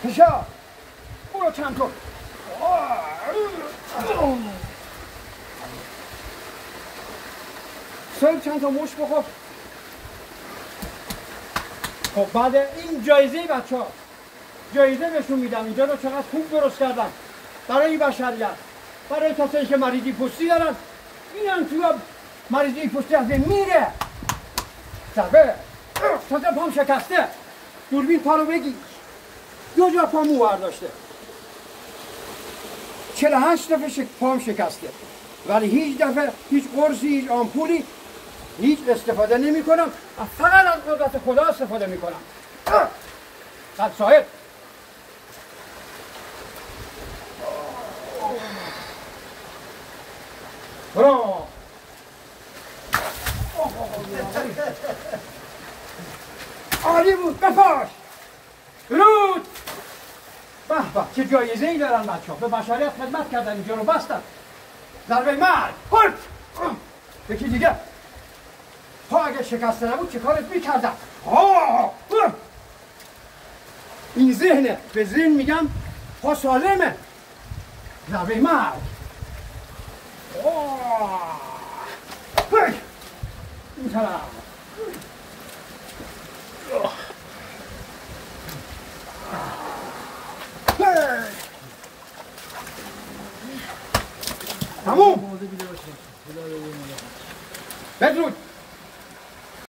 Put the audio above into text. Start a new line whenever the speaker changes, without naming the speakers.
فشار برو چند تا صاحب چند تا مش بخور. خب بعد این جایزه بچه ها جایزه بهشون میدم. اینجا رو چقدر خوب درست کردم برای بشریت، برای کسایی که مریضی پوستی دارن. این هم توی مریضی پوستی از بین میره. صاحبه تازه پام شکسته. دوربین پا رو بگی 2 جا پام موار داشته. 48 دفعه پام شکسته ولی هیچ دفعه هیچ قرصی هیچ آمپولی هیچ استفاده نمی کنم. فقط از قدرت خدا استفاده می کنم. قد صاحب برو. عالی بود. بپاش درود. به به چه جایزه ای دارن بچه ها. به بشریت خدمت کردن. اینجا رو بستن. ضربه مرگ. هرد. یکی دیگه. پا اگه شکسته نبود چه کارت میکردم. این ذهنه. به ذهن میگم پا سالمه. ضربه مرگ. این طرف. تموم. بدرود.